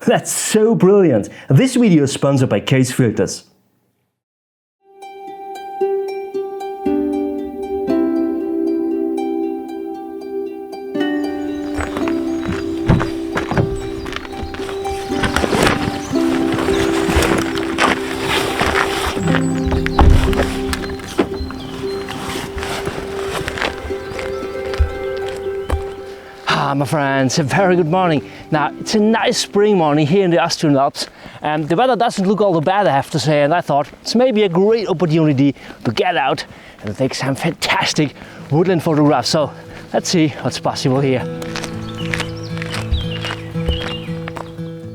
That's so brilliant! This video is sponsored by Photrus. My friends, a very good morning. Now, it's a nice spring morning here in the Austrian Alps, and the weather doesn't look all that bad, I have to say, and I thought it's maybe a great opportunity to get out and take some fantastic woodland photographs. So let's see what's possible here.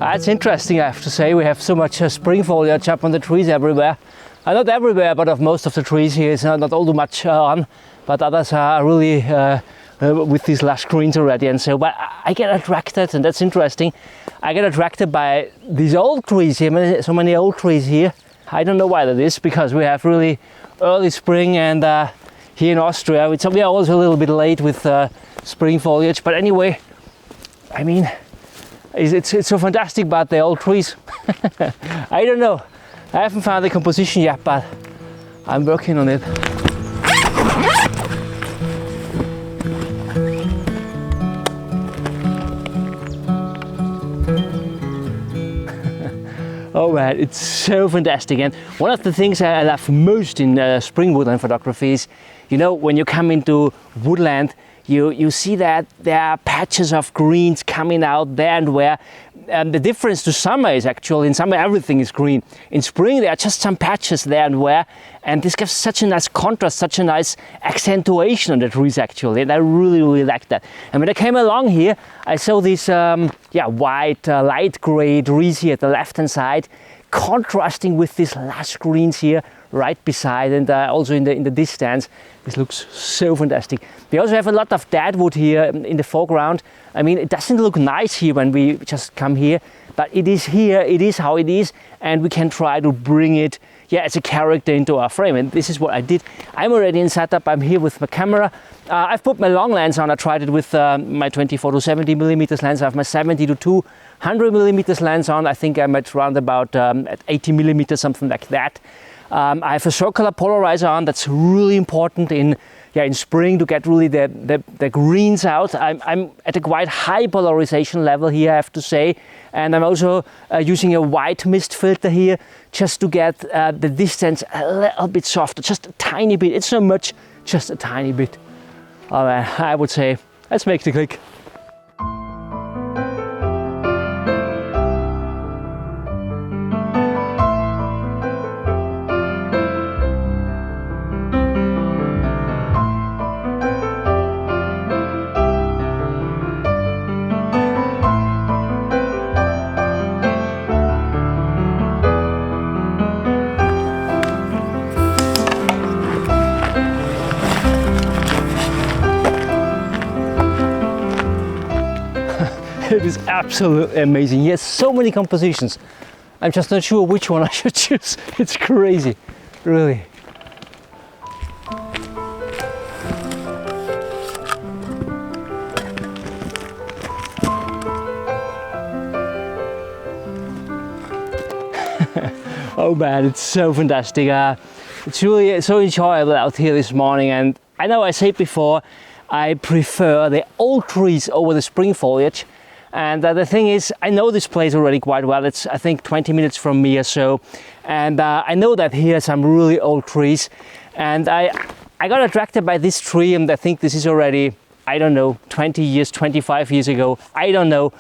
It's interesting, I have to say. We have so much spring foliage up on the trees everywhere. Not everywhere, but of most of the trees here is not all too much on, but others are really with these lush greens already, and so but I get attracted, and that's interesting. I get attracted by these old trees here, so many old trees here. I don't know why that is, because we have really early spring, and here in Austria we are also a little bit late with spring foliage. But anyway, I mean, it's so fantastic about the old trees. I don't know. I haven't found the composition yet, but I'm working on it. Oh man, it's so fantastic. And one of the things I love most in spring woodland photography is, you know, when you come into woodland, you see that there are patches of greens coming out there and where. And the difference to summer is actually, in summer everything is green. In spring there are just some patches there and where, and this gives such a nice contrast, such a nice accentuation on the trees actually, and I really like that. And when I came along here, I saw these white, light grey trees here at the left hand side, contrasting with these lush greens here right beside, and also in the distance. This looks so fantastic. We also have a lot of deadwood here in the foreground. I mean, it doesn't look nice here when we just come here, but it is here, it is how it is, and we can try to bring it as a character into our frame, and this is what I did. I'm already in setup, I'm here with my camera. I've put my long lens on. I tried it with my 24 to 70mm lens. I have my 70 to 200mm lens on. I think I'm at around about at 80mm, something like that. I have a circular polarizer on. That's really important in spring to get really the greens out. I'm at a quite high polarization level here, I have to say, and I'm also using a white mist filter here just to get the distance a little bit softer, just a tiny bit. It's not much, just a tiny bit. I would say let's make the click. It is absolutely amazing. He has so many compositions. I'm just not sure which one I should choose. It's crazy, really. Oh man, it's so fantastic. It's really so enjoyable out here this morning, and I know I said before, I prefer the old trees over the spring foliage. And the thing is, I know this place already quite well. It's, I think, 20 minutes from me or so. And I know that here are some really old trees. And I got attracted by this tree, and I think this is already, I don't know, 20 years, 25 years ago. I don't know,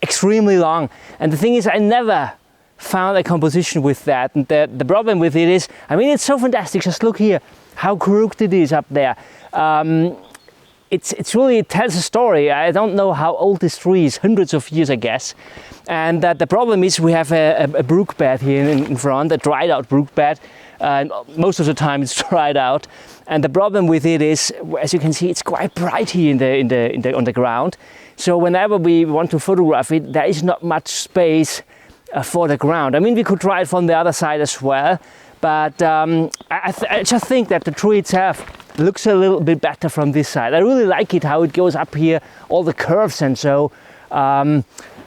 extremely long. And the thing is, I never found a composition with that. And the problem with it is, I mean, it's so fantastic. Just look here, how crooked it is up there. It's really, it tells a story. I don't know how old this tree is, hundreds of years, I guess. And the problem is we have a brook bed here in front, a dried out brook bed. Most of the time it's dried out. And the problem with it is, as you can see, it's quite bright here on the ground. So whenever we want to photograph it, there is not much space for the ground. I mean, we could try it from the other side as well, but I just think that the tree itself looks a little bit better from this side. I really like it how it goes up here, all the curves, and so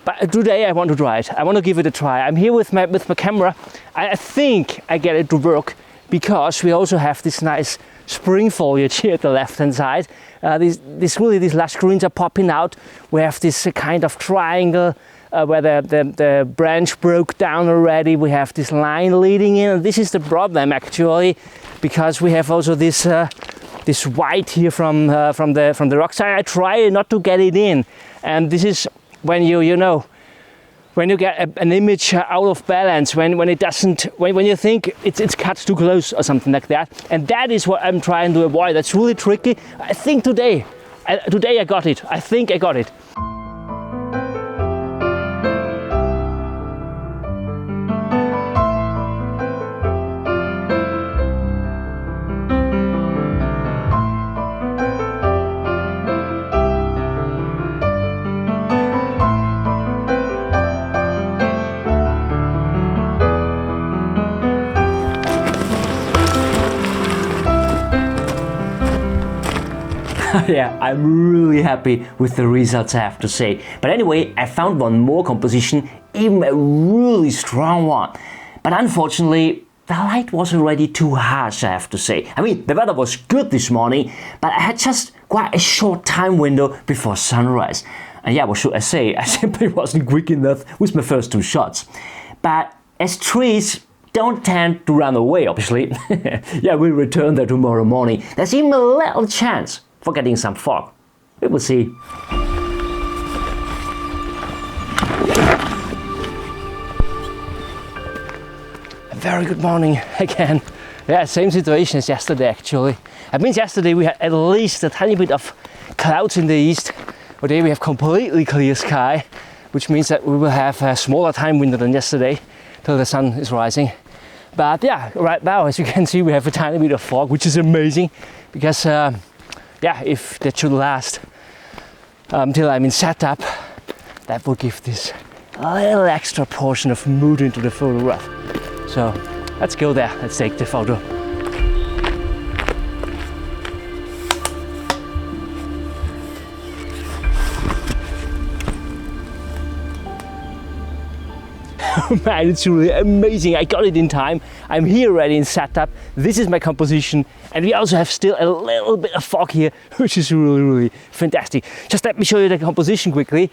But today I want to try it. I want to give it a try. I'm here with my camera. I think I get it to work because we also have this nice spring foliage here at the left-hand side. These lush greens are popping out. We have this kind of triangle where the branch broke down already. We have this line leading in, and this is the problem actually, because we have also this this white here from the rock side. I try not to get it in, and this is when when you get an image out of balance, when it doesn't, when you think it's cut too close or something like that, and that is what I'm trying to avoid. That's really tricky. I think today I got it. I think I got it. Yeah, I'm really happy with the results, I have to say. But anyway, I found one more composition, even a really strong one. But unfortunately, the light was already too harsh, I have to say. I mean, the weather was good this morning, but I had just quite a short time window before sunrise. And yeah, what should I say? I simply wasn't quick enough with my first two shots. But as trees don't tend to run away, obviously, yeah, we'll return there tomorrow morning. There's even a little chance for getting some fog. We will see. A very good morning again. Yeah, same situation as yesterday actually. It means yesterday we had at least a tiny bit of clouds in the east. Today we have completely clear sky, which means that we will have a smaller time window than yesterday till the sun is rising. But yeah, right now, as you can see, we have a tiny bit of fog, which is amazing because yeah, if that should last till I'm in setup, that will give this a little extra portion of mood into the photograph. So let's go there, let's take the photo. Man, it's really amazing. I got it in time. I'm here ready in setup. This is my composition, and we also have still a little bit of fog here, which is really fantastic. Just let me show you the composition quickly.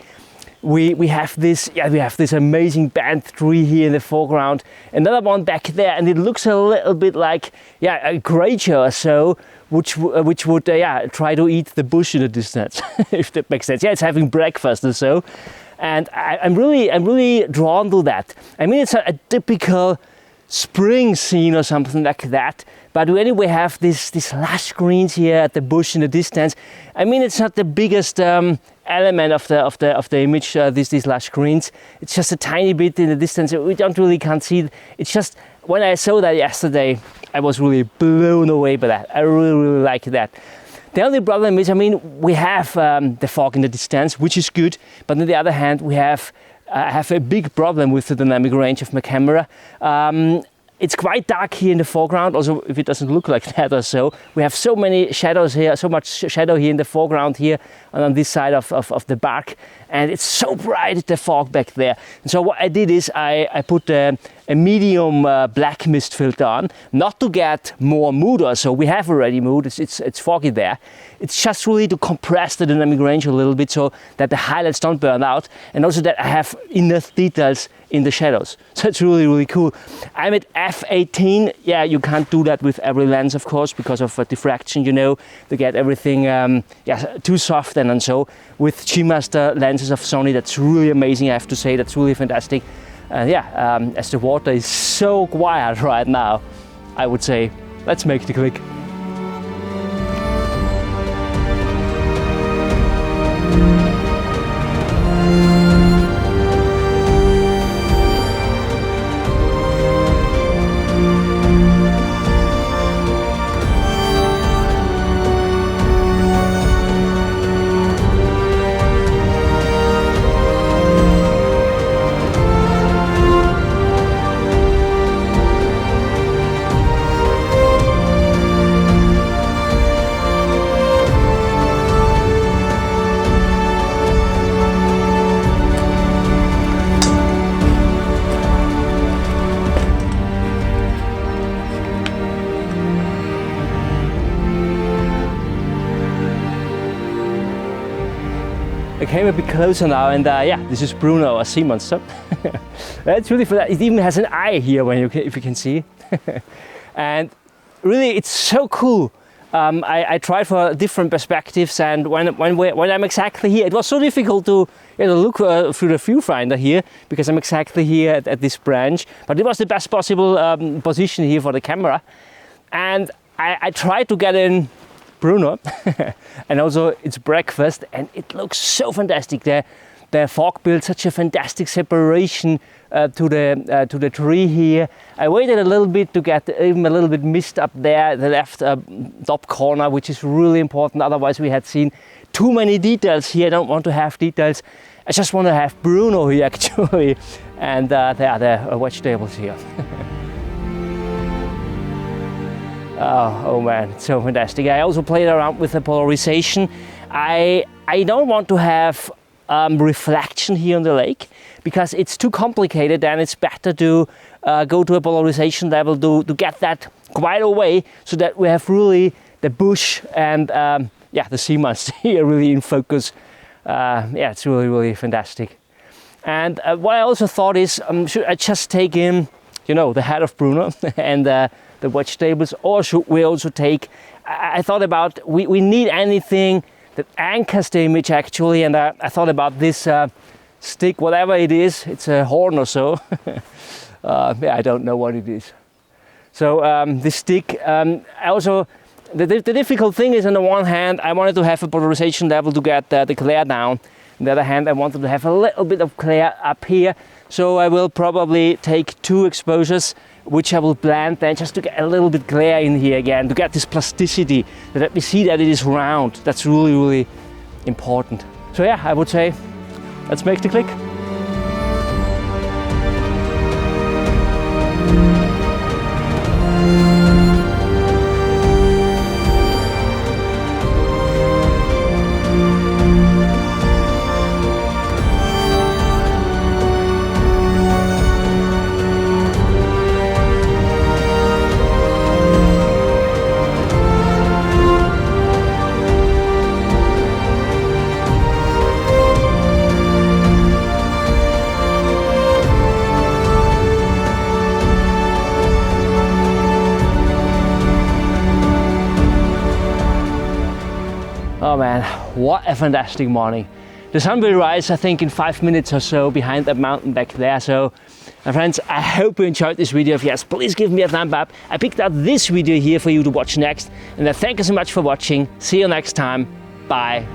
We have this amazing band tree here in the foreground, another one back there, and it looks a little bit like a creature or so, which would try to eat the bush in the distance, if that makes sense. Yeah, it's having breakfast or so. And I'm really drawn to that. I mean, it's a typical spring scene or something like that. But we anyway have these lush greens here at the bush in the distance. I mean, it's not the biggest element of the image. These lush greens. It's just a tiny bit in the distance. We can't see. It's just when I saw that yesterday, I was really blown away by that. I really like that. The only problem is, I mean, we have the fog in the distance, which is good, but on the other hand, we have I have a big problem with the dynamic range of my camera. It's quite dark here in the foreground, also if it doesn't look like that or so. We have so many shadows here, so much shadow here in the foreground here and on this side of the bark, and it's so bright, the fog back there. And so what I did is I put a medium black mist filter on, not to get more mood or so. We have already mood, it's foggy there. It's just really to compress the dynamic range a little bit so that the highlights don't burn out, and also that I have enough details in the shadows. So it's really cool. I'm at f/18. Yeah, you can't do that with every lens, of course, because of diffraction, you know, to get everything too soft and so. With G-Master lenses of Sony, that's really amazing, I have to say. That's really fantastic. As the water is so quiet right now, I would say, let's make the click. came a bit closer now, and yeah, this is Bruno, a sea monster. It's really fun. It even has an eye here, if you can see. And really, it's so cool. I tried for different perspectives, and when I'm exactly here, it was so difficult to look through the viewfinder here, because I'm exactly here at this branch. But it was the best possible position here for the camera, and I tried to get in Bruno, and also it's breakfast, and it looks so fantastic. The fog built such a fantastic separation to the tree here. I waited a little bit to get even a little bit mist up there, the left top corner, which is really important. Otherwise, we had seen too many details here. I don't want to have details. I just want to have Bruno here actually, and there are the vegetables here. Oh man, it's so fantastic. I also played around with the polarization. I don't want to have reflection here on the lake, because it's too complicated, and it's better to go to a polarization level to get that quite away, so that we have really the bush and yeah, the sea monster here really in focus. Yeah, it's really fantastic. And what I also thought is, should I just take in, the head of Bruno and the vegetables, or should we also take, I thought about, we need anything that anchors the image actually, and I thought about this stick, whatever it is, it's a horn or so. Yeah, I don't know what it is. So this stick, also, the difficult thing is, on the one hand, I wanted to have a polarization level to get the glare down. On the other hand, I wanted to have a little bit of glare up here. So I will probably take 2 exposures, which I will blend then, just to get a little bit glare in here again, to get this plasticity, that we see that it is round. That's really important. So yeah, I would say, let's make the click. Oh man, what a fantastic morning. The sun will rise, I think, in 5 minutes or so behind that mountain back there. So, my friends, I hope you enjoyed this video. If yes, please give me a thumb up. I picked out this video here for you to watch next. And I thank you so much for watching. See you next time. Bye.